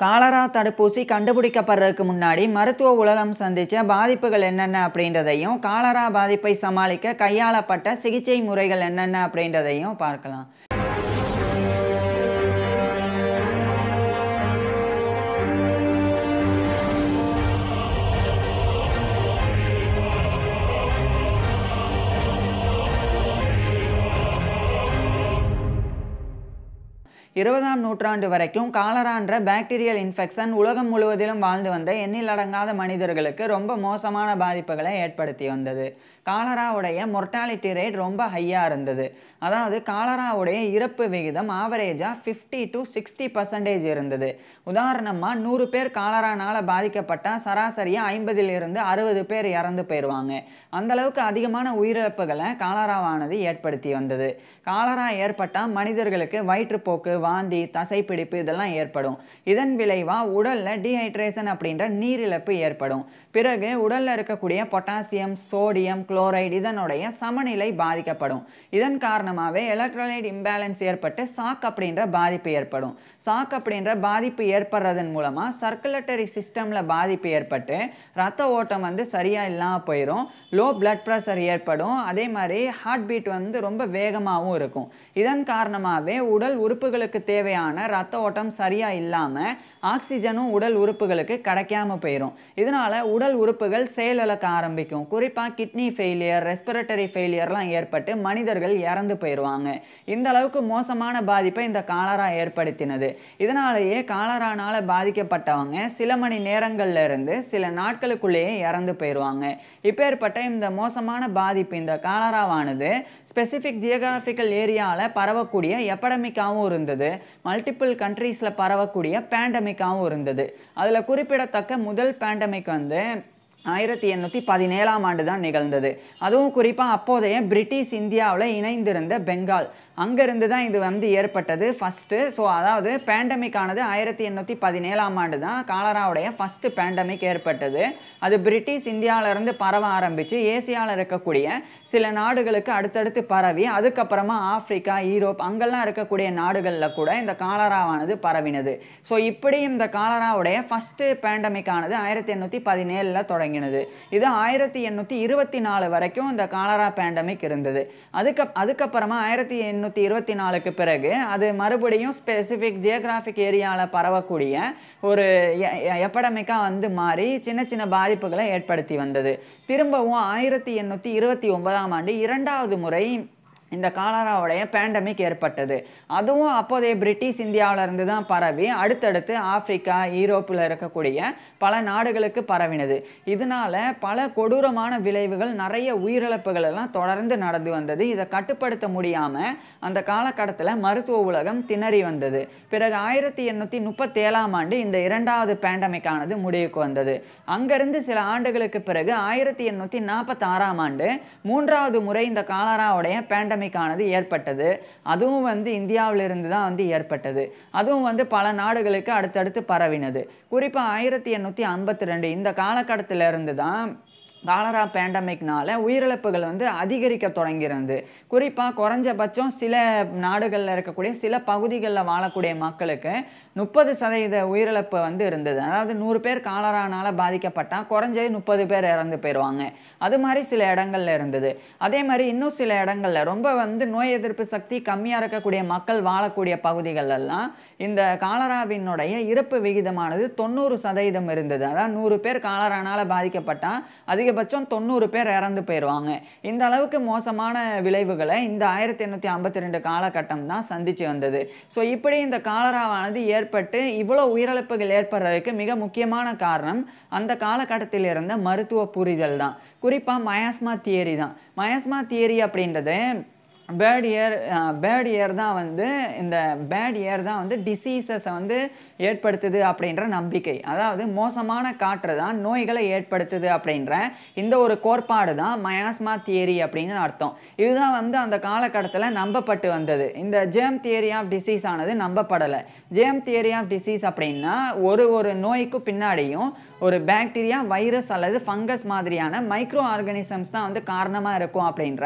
Cholera தடுப்பூசி கண்டுபிடிக்கப்படுறதுக்கு முன்னாடி மருத்துவ உலகம் சந்திச்ச பாதிப்புகள் என்னென்ன அப்படின்றதையும், காலரா பாதிப்பை சமாளிக்க கையாளப்பட்ட சிகிச்சை முறைகள் என்னென்ன அப்படின்றதையும் பார்க்கலாம். 20ஆம் நூற்றாண்டு வரைக்கும் காலரான்ற பாக்டீரியல் இன்ஃபெக்ஷன் உலகம் முழுவதிலும் வாழ்ந்து வந்த எண்ணிலடங்காத மனிதர்களுக்கு ரொம்ப மோசமான பாதிப்புகளை ஏற்படுத்தி வந்தது. காலராவுடைய மொர்டாலிட்டி ரேட் ரொம்ப ஹையாக இருந்தது. அதாவது காலராவுடைய இறப்பு விகிதம் ஆவரேஜாக 50 to 60% இருந்தது. உதாரணமாக 100 பேர் காலரானால் பாதிக்கப்பட்டால் சராசரியாக 50லிருந்து 60 பேர் இறந்து போயிடுவாங்க. அந்தளவுக்கு அதிகமான உயிரிழப்புகளை காலராவானது ஏற்படுத்தி வந்தது. காலரா ஏற்பட்டால் மனிதர்களுக்கு வயிற்றுப்போக்கு, வாந்தி, தசைப்பிடிப்பு இதெல்லாம் ஏற்படும். இதன் விளைவாக உடலில் டீஹைட்ரேஷன் அப்படின்ற நீரிழப்பு ஏற்படும். பிறகு உடலில் இருக்கக்கூடிய பொட்டாசியம், சோடியம், குளோரைடு இதனுடைய சமநிலை பாதிக்கப்படும். இதன் காரணமாகவே எலக்ட்ரோலைட் இம்பேலன்ஸ் ஏற்பட்டு சாக் அப்படின்ற பாதிப்பு ஏற்படும். சாக் அப்படின்ற பாதிப்பு ஏற்படுறதன் மூலமாக சர்க்குலேட்டரி சிஸ்டமில் பாதிப்பு ஏற்பட்டு ரத்த ஓட்டம் சரியாக இல்லாமல் போயிடும். லோ பிளட் ப்ரெஷர் ஏற்படும். அதே மாதிரி ஹார்ட் பீட் ரொம்ப வேகமாகவும் இருக்கும். இதன் காரணமாகவே உடல் உறுப்புகளுக்கு தேவையான ரத்த ஓட்டம் சரியாக இல்லாமல் ஆக்சிஜனும் உடல் உறுப்புகளுக்கு கிடைக்காம போயிடும். இதனால் உடல் உறுப்புகள் செயலிழக்க ஆரம்பிக்கும். குறிப்பாக கிட்னி ஃபெயிலியர், ரெஸ்பிரேட்டரி ஃபெயிலியர்லாம் ஏற்பட்டு மனிதர்கள் இறந்து போயிடுவாங்க. இந்த அளவுக்கு மோசமான பாதிப்பை இந்த காலரா ஏற்படுத்தினது. இதனாலேயே காலரானால் பாதிக்கப்பட்டவங்க சில மணி நேரங்கள்ல இருந்து சில நாட்களுக்குள்ளேயே இறந்து போயிடுவாங்க. இப்பேற்பட்ட இந்த மோசமான பாதிப்பு இந்த காலராவானது ஸ்பெசிஃபிக் ஜியோகிராஃபிக்கல் ஏரியாவில் பரவக்கூடிய எபடமிக்காகவும் இருந்தது. மல்டிபிள் கண்ட்ரீஸில் பரவக்கூடிய பேண்டமிக்காகவும் இருந்தது. அதில் குறிப்பிடத்தக்க முதல் பேண்டமிக் 1817ஆம் ஆண்டு தான் நிகழ்ந்தது. அதுவும் குறிப்பாக அப்போதைய பிரிட்டிஷ் இந்தியாவில் இணைந்திருந்த பெங்கால் அங்கேருந்து தான் இது ஏற்பட்டது ஃபஸ்ட்டு. ஸோ அதாவது பேண்டமிக் ஆனது 1817ஆம் ஆண்டு தான் காலராவுடைய ஃபஸ்ட்டு பேண்டமிக் ஏற்பட்டது. அது பிரிட்டிஷ் இந்தியாவிலேருந்து பரவ ஆரம்பித்து ஏசியாவில் இருக்கக்கூடிய சில நாடுகளுக்கு அடுத்தடுத்து பரவி அதுக்கப்புறமா ஆப்பிரிக்கா, யூரோப் அங்கெல்லாம் இருக்கக்கூடிய நாடுகளில் கூட இந்த காலராவானது பரவினது. ஸோ இப்படி இந்த காலராவுடைய ஃபஸ்ட்டு பேண்டமிக் ஆனது 1817 தொடங்கி. இது 1824 வரைக்கும் இந்த காலரா பேண்டமிக் இருந்தது. அதுக்கப்புறமா 1824க்கு பிறகு அது மறுபடியும் ஸ்பெசிஃபிக் ஜியோகிராஃபிக் ஏரியாவில் பரவக்கூடிய ஒரு எபடமிக்கா மாறி சின்ன சின்ன பாதிப்புகளை ஏற்படுத்தி வந்தது. திரும்பவும் 1829ஆம் ஆண்டு இரண்டாவது முறை இந்த காலராவுடைய பேண்டமிக் ஏற்பட்டது. அதுவும் அப்போதைய பிரிட்டிஷ் இந்தியாவிலிருந்து தான் பரவி அடுத்தடுத்து ஆப்பிரிக்கா, யூரோப்பில் இருக்கக்கூடிய பல நாடுகளுக்கு பரவினது. இதனால பல கொடூரமான விளைவுகள், நிறைய உயிரிழப்புகள் எல்லாம் தொடர்ந்து நடந்து வந்தது. இதை கட்டுப்படுத்த முடியாமல் அந்த காலகட்டத்தில் மருத்துவ உலகம் திணறி வந்தது. பிறகு 1837ஆம் ஆண்டு இந்த இரண்டாவது பேண்டமிக் ஆனது முடிவுக்கு வந்தது. அங்கிருந்து சில ஆண்டுகளுக்கு பிறகு 1846ஆம் ஆண்டு மூன்றாவது முறை இந்த காலராவுடைய பேண்டமிக் ஆனது ஏற்பட்டது. அதுவும் இந்தியாவிலிருந்து தான் ஏற்பட்டது. அதுவும் பல நாடுகளுக்கு அடுத்தடுத்து பரவினது. குறிப்பாக 1852 இந்த காலகட்டத்திலிருந்து தான் காலரா பேண்டமிக்னால உயிரிழப்புகள் அதிகரிக்க தொடங்கியிருந்தது. குறிப்பாக குறைஞ்சபட்சம் சில நாடுகளில் இருக்கக்கூடிய சில பகுதிகளில் வாழக்கூடிய மக்களுக்கு 30% உயிரிழப்பு இருந்தது. அதாவது 100 பேர் காலரானால் பாதிக்கப்பட்டால் குறைஞ்சது 30 பேர் இறந்து போயிடுவாங்க. அது மாதிரி சில இடங்கள்ல இருந்தது. அதே மாதிரி இன்னும் சில இடங்கள்ல ரொம்ப நோய் எதிர்ப்பு சக்தி கம்மியாக இருக்கக்கூடிய மக்கள் வாழக்கூடிய பகுதிகளெல்லாம் இந்த காலராவினுடைய இறப்பு விகிதமானது 90% இருந்தது. அதாவது 100 பேர் காலரானால் பாதிக்கப்பட்டால் அதிகபட்சம் 90 பேர் இறந்து போயிடுவாங்க. இந்த அளவுக்கு மோசமான விளைவுகளை இந்த 1852 காலகட்டம் தான் சந்திச்சு வந்தது. ஸோ இப்படி இந்த காலராவானது ஏற்பட்டு இவ்வளோ உயிரிழப்புகள் ஏற்படுறதுக்கு மிக முக்கியமான காரணம் அந்த காலகட்டத்தில் இருந்த மருத்துவ புரிதல் தான். குறிப்பாக மயாஸ்மா தியரி தான். மயாஸ்மா தியரி அப்படின்றது பேட் இயர் தான் இந்த பேட் இயர் தான் டிசீசஸை ஏற்படுத்துது அப்படின்ற நம்பிக்கை. அதாவது மோசமான காற்று தான் நோய்களை ஏற்படுத்துது அப்படின்ற இந்த ஒரு கோட்பாடு தான் மயாஸ்மா தியரி அப்படின்னு அர்த்தம். இதுதான் அந்த காலகட்டத்தில் நம்பப்பட்டு வந்தது. இந்த ஜேர்ம் தியரி ஆஃப் டிசீஸ் ஆனது நம்பப்படலை. ஜேர்ம் தியரி ஆஃப் டிசீஸ் அப்படின்னா ஒரு நோய்க்கு பின்னாடியும் ஒரு பாக்டீரியா, வைரஸ் அல்லது ஃபங்கஸ் மாதிரியான மைக்ரோ ஆர்கானிசம்ஸ் தான் காரணமாக இருக்கும் அப்படின்ற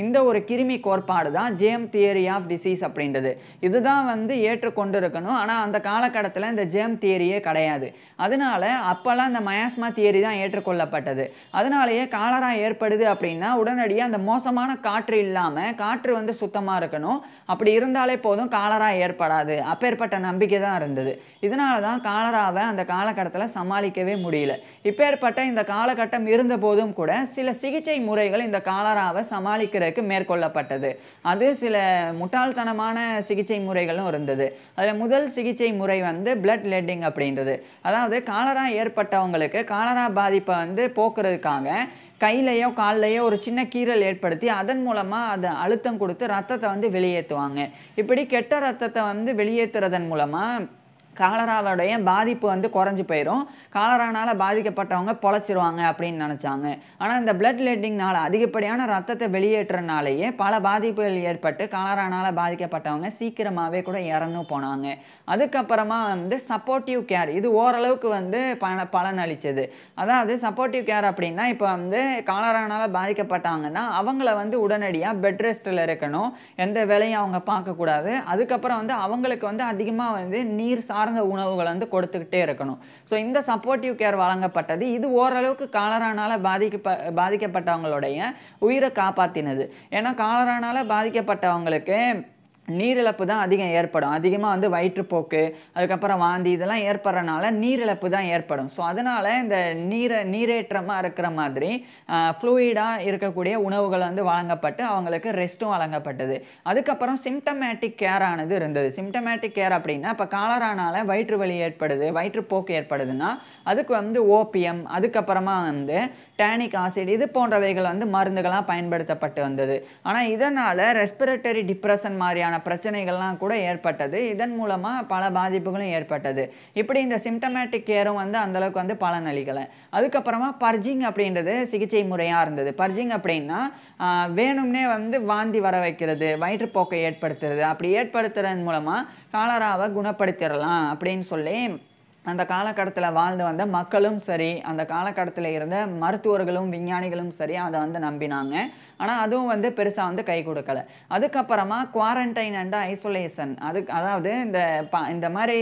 இந்த ஒரு கிருமி கோட்பாடு தான் ஜேம் தியரி ஆஃப் டிசீஸ் அப்படின்றது. இதுதான் வந்து ஏற்றுக்கொண்டு இருக்கணும். ஆனால் அந்த காலகட்டத்தில் இந்த ஜேம் தியரியே கிடையாது. அதனால அப்போல்லாம் இந்த மயாஸ்மா தியரி தான் ஏற்றுக்கொள்ளப்பட்டது. அதனாலேயே காலரா ஏற்படுது அப்படின்னா உடனடியாக அந்த மோசமான காற்று இல்லாமல் காற்று வந்து சுத்தமாக இருக்கணும். அப்படி இருந்தாலே போதும், காலரா ஏற்படாது. அப்பேற்பட்ட நம்பிக்கை தான் இருந்தது. இதனால தான் காலராவை அந்த காலகட்டத்தில் சமாளிக்கவே முடியல. இப்பேற்பட்ட இந்த காலகட்டம் இருந்த போதும் கூட சில சிகிச்சை முறைகள் இந்த காலராவை சமாளிக்கிறதுக்கு மேற்கொள்ளப்பட்டது. அது சில முட்டாள்தனமான சிகிச்சை முறைகளும் இருந்தது. அதில் முதல் சிகிச்சை முறை வந்து பிளட் லெட்டிங் அப்படின்றது. அதாவது காலரா ஏற்பட்டவங்களுக்கு காலரா பாதிப்பை வந்து போக்குறதுக்காக கையிலையோ கால்லையோ ஒரு சின்ன கீறல் ஏற்படுத்தி அதன் மூலமாக அதை அழுத்தம் கொடுத்து ரத்தத்தை வந்து வெளியேற்றுவாங்க. இப்படி கெட்ட ரத்தத்தை வந்து வெளியேற்றுறதன் மூலமாக காலராவுடைய பாதிப்பு வந்து குறைஞ்சி போயிடும். காலரானால் பாதிக்கப்பட்டவங்க பொழைச்சிருவாங்க அப்படின்னு நினச்சாங்க. ஆனால் இந்த பிளட் லெட்டிங்னால் அதிகப்படியான ரத்தத்தை வெளியேற்றுறனாலேயே பல பாதிப்புகள் ஏற்பட்டு காலரானால் பாதிக்கப்பட்டவங்க சீக்கிரமாகவே கூட இறந்தும் போனாங்க. அதுக்கப்புறமா வந்து சப்போர்ட்டிவ் கேர், இது ஓரளவுக்கு வந்து பலன் அளித்தது. அதாவது சப்போர்ட்டிவ் கேர் அப்படின்னா இப்போ வந்து காலரானால் பாதிக்கப்பட்டாங்கன்னா அவங்கள வந்து உடனடியாக பெட் ரெஸ்ட்டில் இருக்கணும், எந்த வேலையும் அவங்க பார்க்கக்கூடாது. அதுக்கப்புறம் வந்து அவங்களுக்கு வந்து அதிகமாக வந்து நீர் சார்ந்த உணவுகளை வந்து கொடுத்துக்கிட்டே இருக்கணும். ஸோ இந்த சப்போர்ட்டிவ் கேர் வழங்கப்பட்டது. இது ஓரளவுக்கு காலரானால் பாதிக்கப்பட்டவங்களுடைய உயிரை காப்பாற்றினது. ஏன்னா காலரானால் பாதிக்கப்பட்டவங்களுக்கு நீரிழப்பு தான் அதிகம் ஏற்படும். அதிகமாக வந்து வயிற்றுப்போக்கு, அதுக்கப்புறம் வாந்தி இதெல்லாம் ஏற்படுறனால நீரிழப்பு தான் ஏற்படும். ஸோ அதனால் இந்த நீரேற்றமாக இருக்கிற மாதிரி ஃப்ளூயிடாக இருக்கக்கூடிய உணவுகள் வந்து வழங்கப்பட்டு அவங்களுக்கு ரெஸ்ட்டும் வழங்கப்பட்டது. அதுக்கப்புறம் சிம்டமேட்டிக் கேர் ஆனது இருந்தது. சிம்டமேட்டிக் கேர் அப்படின்னா இப்போ காலரானால் வயிற்று வலி ஏற்படுது, வயிற்றுப்போக்கு ஏற்படுதுன்னா அதுக்கு வந்து ஓபியம், அதுக்கப்புறமா வந்து டேனிக் ஆசிட், இது போன்றவைகள் வந்து மருந்துகளாக பயன்படுத்தப்பட்டு வந்தது. ஆனால் இதனால் ரெஸ்பிரேட்டரி டிப்ரெஷன் மாதிரியான பிரச்சனைகள்லாம் கூட ஏற்பட்டது. இதன் மூலமா பல பாதிப்புகளும் ஏற்பட்டது. இப்படி இந்த சிம்டமேட்டிக் கேரும் வந்து அந்த அளவுக்கு வந்து பலன் அளிக்கல. அதுக்கப்புறமா பர்ஜிங் அப்படின்றது சிகிச்சை முறையா இருந்தது. பர்ஜிங் அப்படின்னா வேணும்னே வந்து வாந்தி வர வைக்கிறது, வயிற்றுப்போக்கை ஏற்படுத்துறது. அப்படி ஏற்படுத்துறதன் மூலமா காலராவை குணப்படுத்திடலாம் அப்படின்னு சொல்லி அந்த காலகட்டத்தில் வாழ்ந்து வந்த மக்களும் சரி, அந்த காலகட்டத்தில் இருந்த மருத்துவர்களும் விஞ்ஞானிகளும் சரி அதை வந்து நம்பினாங்க. ஆனால் அதுவும் வந்து பெருசாக வந்து கை கொடுக்கல. அதுக்கப்புறமா குவாரண்டைன் அண்ட் ஐசோலேஷன், அதாவது இந்த மாதிரி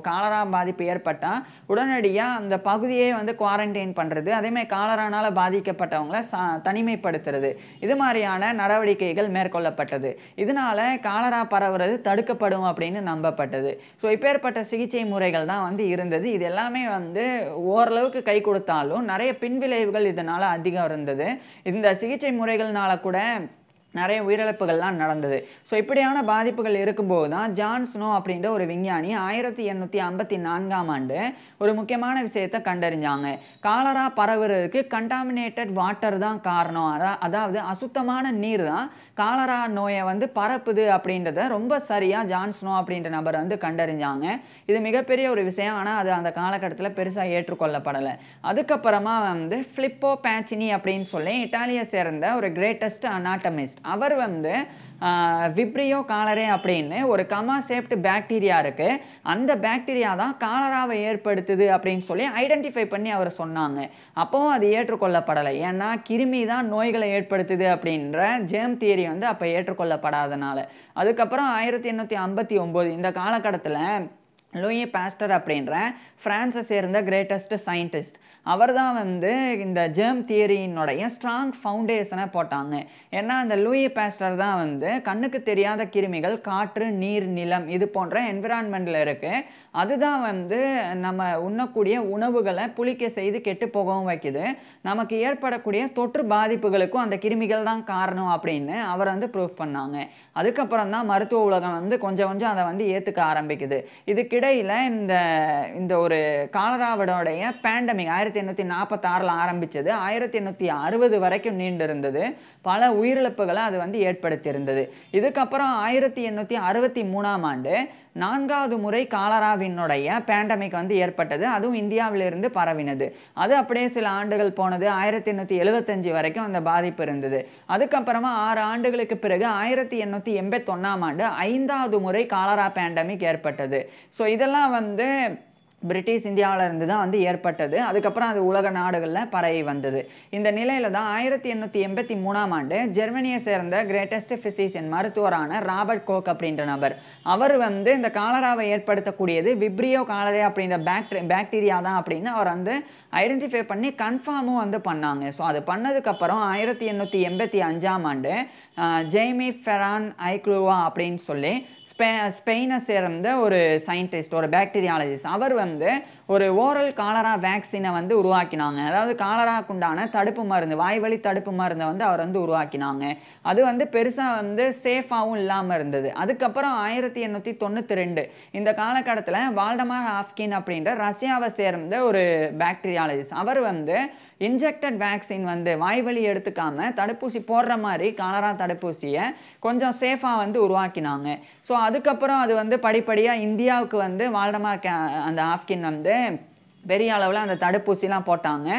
காலரா பாதிப்பு ஏற்பட்டால் உடனடியாக அந்த பகுதியே வந்து குவாரண்டைன் பண்ணுறது, அதேமாதிரி காலரானால் பாதிக்கப்பட்டவங்களை தனிமைப்படுத்துறது, இது மாதிரியான நடவடிக்கைகள் மேற்கொள்ளப்பட்டது. இதனால காலரா பரவுறது தடுக்கப்படும் அப்படின்னு நம்பப்பட்டது. ஸோ இப்பேற்பட்ட சிகிச்சை முறைகள் தான் வந்து இருந்தது. இது எல்லாமே வந்து ஓரளவுக்கு கை கொடுத்தாலும் நிறைய பின்விளைவுகள் இதனால அதிகம் இருந்தது. இந்த சிகிச்சை முறைகள்னால கூட நிறைய உயிரிழப்புகள்லாம் நடந்தது. ஸோ இப்படியான பாதிப்புகள் இருக்கும்போது தான் ஜான் ஸ்னோ அப்படின்ற ஒரு விஞ்ஞானி 1854ஆம் ஆண்டு ஒரு முக்கியமான விஷயத்தை கண்டறிஞ்சாங்க. காலரா பரவுறதுக்கு கண்டாமினேட்டட் வாட்டர் தான் காரணம், அதாவது அசுத்தமான நீர் தான் காலரா நோயை வந்து பரப்புது அப்படின்றத ரொம்ப சரியாக ஜான் ஸ்னோ அப்படின்ற நபர் வந்து கண்டறிஞ்சாங்க. இது மிகப்பெரிய ஒரு விஷயம். ஆனால் அது அந்த காலகட்டத்தில் பெருசாக ஏற்றுக்கொள்ளப்படலை. அதுக்கப்புறமா வந்து ஃபிலிப்போ பேச்சினி அப்படின்னு சொல்லி இட்டாலியை சேர்ந்த ஒரு கிரேட்டஸ்ட் அனாட்டமிஸ்ட், அவர் வந்து விப்ரியோ காலரே அப்படின்னு ஒரு கமா சேப்ட் பாக்டீரியா இருக்கு, அந்த பாக்டீரியா தான் காலராவை ஏற்படுத்துது அப்படின்னு சொல்லி ஐடென்டிஃபை பண்ணி அவர் சொன்னாங்க. அப்பவும் அது ஏற்றுக்கொள்ளப்படலை. ஏன்னா கிருமி தான் நோய்களை ஏற்படுத்துது அப்படின்ற ஜேம் தியரி வந்து அப்போ ஏற்றுக்கொள்ளப்படாதனால. அதுக்கப்புறம் 1859 இந்த காலகட்டத்தில் லூயி பாஸ்டர் அப்படின்ற பிரான்ஸை சேர்ந்த கிரேட்டஸ்ட் சயின்டிஸ்ட், அவர் தான் வந்து இந்த ஜெர்ம் தியரியினுடைய ஸ்ட்ராங் ஃபவுண்டேஷனை போட்டாங்க. ஏன்னா அந்த லூயி பாஸ்டர் தான் வந்து கண்ணுக்கு தெரியாத கிருமிகள் காற்று, நீர், நிலம் இது போன்ற என்விரான்மெண்ட்டில் இருக்குது, அதுதான் வந்து நம்ம உண்ணக்கூடிய உணவுகளை புளிக்க செய்து கெட்டு போகவும் வைக்குது, நமக்கு ஏற்படக்கூடிய தொற்று பாதிப்புகளுக்கும் அந்த கிருமிகள் தான் காரணம் அப்படின்னு அவர் வந்து ப்ரூஃப் பண்ணாங்க. அதுக்கப்புறம் தான் மருத்துவ உலகம் வந்து கொஞ்சம் கொஞ்சம் அதை வந்து ஏற்றுக்க ஆரம்பிக்குது. இதுக்கிடையில் இந்த ஒரு காலராவுடைய பேண்டமிக் 1846 ஆரம்பிச்சது, 1860 வரைக்கும் நீண்டு இருந்தது. பல உயிரிழப்புகளை அது வந்து ஏற்படுத்தியிருந்தது. இதுக்கப்புறம் 1863ஆம் ஆண்டு 4வது முறை காலராவினுடைய பேண்டமிக் வந்து ஏற்பட்டது. அதுவும் இந்தியாவிலிருந்து பரவினது. அது அப்படியே சில ஆண்டுகள் போனது. 1875 வரைக்கும் அந்த பாதிப்பு இருந்தது. அதுக்கப்புறமா 6 ஆண்டுகளுக்கு பிறகு 1881ஆம் ஆண்டு 5வது முறை காலரா பேண்டமிக் ஏற்பட்டது. ஸோ இதெல்லாம் வந்து பிரிட்டிஷ் இந்தியாவில் இருந்து தான் வந்து ஏற்பட்டது. அதுக்கப்புறம் அது உலக நாடுகளில் பரவி வந்தது. இந்த நிலையில தான் 1883ஆம் ஆண்டு ஜெர்மனியை சேர்ந்த கிரேட்டஸ்ட் ஃபிசிஷியன் மருத்துவரான ராபர்ட் கோக் அப்படின்ற நபர், அவர் வந்து இந்த காலராவை ஏற்படுத்தக்கூடியது விப்ரியோ காலரே அப்படின்ற பாக்டீரியா தான் அப்படின்னு அவர் வந்து ஐடென்டிஃபை பண்ணி கன்ஃபார்மும் வந்து பண்ணாங்க. ஸோ அது பண்ணதுக்கப்புறம் 1885ஆம் ஆண்டு ஜெய்மி ஃபெரான் ஐக்ளூவா அப்படின்னு சொல்லி ஸ்பெயினை சேர்ந்த ஒரு சயின்டிஸ்ட், ஒரு பாக்டீரியாலஜிஸ்ட், அவர் வந்து ஒரு ஓரல் காலரா வேக்சினை வந்து உருவாக்கினாங்க. அதாவது காலராக்குண்டான தடுப்பு மருந்து, வாய்வழி தடுப்பு மருந்தை வந்து அவர் வந்து உருவாக்கினாங்க. அது வந்து பெருசாக வந்து சேஃபாகவும் இல்லாமல் இருந்தது. அதுக்கப்புறம் 1892 இந்த காலகட்டத்தில் வால்டமார் ஹாஃப்கின் அப்படின்ற ரஷ்யாவை சேர்ந்த ஒரு பாக்டீரியாலஜிஸ்ட், அவர் வந்து இன்ஜெக்டட் வேக்சின் வந்து வாய்வழி எடுத்துக்காம தடுப்பூசி போடுற மாதிரி காலரா தடுப்பூசியை கொஞ்சம் சேஃபாக வந்து உருவாக்கினாங்க. ஸோ அதுக்கப்புறம் அது வந்து படிப்படியாக இந்தியாவுக்கு வந்து வால்டமார் அந்த ஹாஃப்கின் வந்து பெரிய அளவில் அந்த தடுப்பூசிலாம் போட்டாங்க.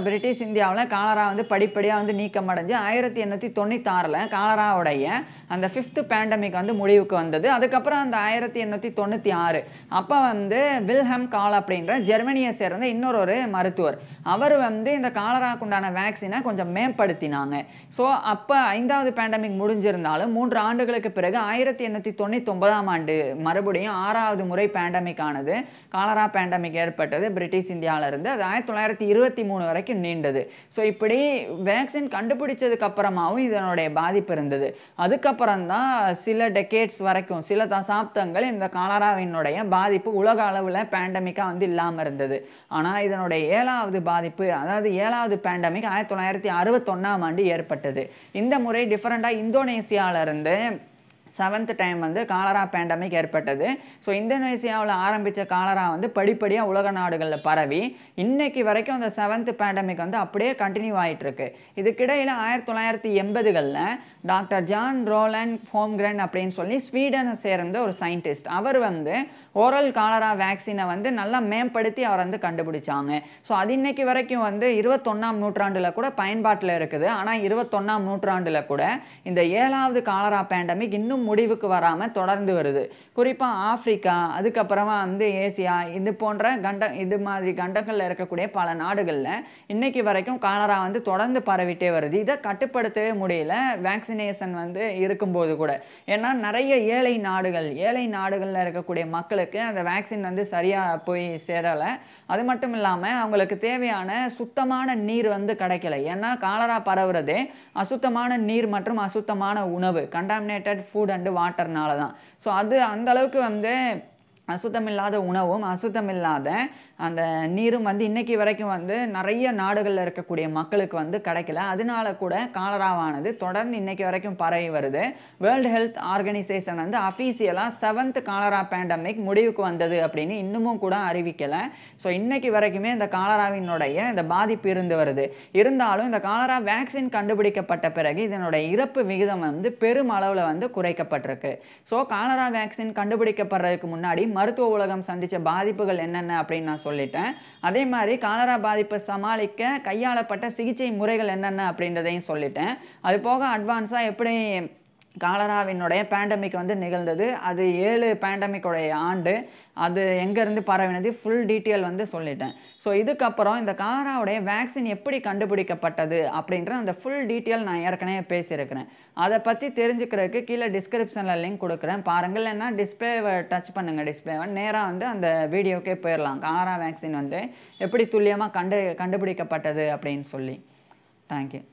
பிரிட்டிஷ் இந்தியாவில் காலரா வந்து படிப்படியாக வந்து நீக்கமடைஞ்சு 1896 காலராவுடைய அந்த 5th பேண்டமிக் வந்து முடிவுக்கு வந்தது. அதுக்கப்புறம் அந்த 1896 அப்போ வந்து வில்ஹெம் கால் அப்படின்ற ஜெர்மனியை சேர்ந்த இன்னொரு மருத்துவர், அவர் வந்து இந்த காலராக்குண்டான வேக்சினை கொஞ்சம் மேம்படுத்தினாங்க. ஸோ அப்போ 5வது பேண்டமிக் முடிஞ்சிருந்தாலும் 3 ஆண்டுகளுக்கு பிறகு 1899ஆம் ஆண்டு மறுபடியும் 6வது முறை பேண்டமிக் ஆனது, காலரா பேண்டமிக் ஏற்பட்டது பிரிட்டிஷ் இந்தியாவிலிருந்து. அது 1923 வரைக்கும் நீண்டது. ஸோ இப்படி வேக்சின் கண்டுபிடிச்சதுக்கு அப்புறமாவும் இதனுடைய பாதிப்பு இருந்தது. அதுக்கப்புறம் தான் சில டெக்கேட்ஸ் வரைக்கும், சில தசாப்தங்கள் இந்த காலராவினுடைய பாதிப்பு உலக அளவில் பேண்டமிக்காக வந்து இல்லாமல் இருந்தது. ஆனால் இதனுடைய 7வது பாதிப்பு, அதாவது 7வது பேண்டமிக் 1961ஆம் ஆண்டு ஏற்பட்டது. இந்த முறை டிஃபரெண்டாக இந்தோனேசியாவிலிருந்து 7th டைம் வந்து காலரா பேண்டமிக் ஏற்பட்டது. ஸோ இந்தோனேசியாவில் ஆரம்பித்த காலரா வந்து படிப்படியாக உலக நாடுகளில் பரவி இன்னைக்கு வரைக்கும் அந்த 7th பேண்டமிக் வந்து அப்படியே கண்டினியூ ஆகிட்டு இருக்கு. இதுக்கிடையில் 1980களில் டாக்டர் ஜான் ரோலண்ட் ஹோம்கிரன் அப்படின்னு சொல்லி ஸ்வீடனை சேர்ந்த ஒரு சயின்டிஸ்ட், அவர் வந்து ஓரல் காலரா வேக்சினை வந்து நல்லா மேம்படுத்தி அவர் வந்து கண்டுபிடிச்சாங்க. ஸோ அது இன்னைக்கு வரைக்கும் வந்து 21ஆம் நூற்றாண்டில் கூட பயன்பாட்டில் இருக்குது. ஆனால் 21ஆம் நூற்றாண்டில் கூட இந்த 7வது காலரா பேண்டமிக் இன்னும் முடிவுக்கு வராமல் தொடர்ந்து வருது. குறிப்பாக ஆப்பிரிக்கா, அதுக்கப்புறமா வந்து ஏசியா, இது போன்ற இது மாதிரி கண்டங்களில் இருக்கக்கூடிய பல நாடுகளில் இன்னைக்கு வரைக்கும் காலரா வந்து தொடர்ந்து பரவிட்டே வருது. இதை கட்டுப்படுத்தவே முடியல வேக்சினேஷன் வந்து இருக்கும்போது கூட. ஏன்னா நிறைய ஏழை நாடுகளில் இருக்கக்கூடிய மக்களுக்கு அந்த வேக்சின் வந்து சரியாக போய் சேரலை. அது மட்டும் இல்லாமல் அவங்களுக்கு தேவையான சுத்தமான நீர் வந்து கிடைக்கல. ஏன்னா காலரா பரவுறதே அசுத்தமான நீர் மற்றும் அசுத்தமான உணவு, கண்டாமினேட்டட் ஃபுட் அண்ட் வாட்டர்னால தான். ஸோ அது அந்த அளவுக்கு வந்து அசுத்தமில்லாத உணவும் அசுத்தமில்லாத அந்த நீரும் வந்து இன்னைக்கு வரைக்கும் வந்து நிறைய நாடுகளில் இருக்கக்கூடிய மக்களுக்கு வந்து கிடைக்கல. அதனால கூட காலராவானது தொடர்ந்து இன்னைக்கு வரைக்கும் பரவி வருது. வேர்ல்டு ஹெல்த் ஆர்கனைசேஷன் வந்து அஃபீஷியலாக 7th காலரா பேண்டமிக் முடிவுக்கு வந்தது அப்படின்னு இன்னமும் கூட அறிவிக்கலை. ஸோ இன்னைக்கு வரைக்குமே இந்த காலராவினுடைய இந்த பாதிப்பு இருந்து வருது. இருந்தாலும் இந்த காலரா வேக்சின் கண்டுபிடிக்கப்பட்ட பிறகு இதனுடைய இறப்பு விகிதம் வந்து பெரும் அளவில் வந்து குறைக்கப்பட்டிருக்கு. ஸோ காலரா வேக்சின் கண்டுபிடிக்கப்படுறதுக்கு முன்னாடி மருத்துவ உலகம் சந்தித்த பாதிப்புகள் என்னென்ன அப்படின்னு நான் சொல்லிட்டேன். அதே மாதிரி காலரா பாதிப்பை சமாளிக்க கையாளப்பட்ட சிகிச்சை முறைகள் என்னென்ன அப்படின்றதையும் சொல்லிட்டேன். அது போக அட்வான்ஸாக எப்படி காலராவினுடைய பேண்டமிக் வந்து நிகழ்ந்தது, அது 7 பேண்டமிக்குடைய ஆண்டு, அது எங்கேருந்து பரவினது, ஃபுல் டீட்டெயில் வந்து சொல்லிட்டேன். ஸோ இதுக்கப்புறம் இந்த காலராவுடைய வேக்சின் எப்படி கண்டுபிடிக்கப்பட்டது அப்படின்ற அந்த ஃபுல் டீட்டெயில் நான் ஏற்கனவே பேசியிருக்கிறேன். அதை பற்றி தெரிஞ்சுக்கிறதுக்கு கீழே டிஸ்கிரிப்ஷனில் லிங்க் கொடுக்குறேன், பாருங்கள். இல்லைன்னா டிஸ்பிளேவை டச் பண்ணுங்கள், டிஸ்பிளேவை நேராக வந்து அந்த வீடியோக்கே போயிடலாம். காலரா வேக்சின் வந்து எப்படி துல்லியமாக கண்டுபிடிக்கப்பட்டது அப்படின்னு சொல்லி. தேங்க்யூ.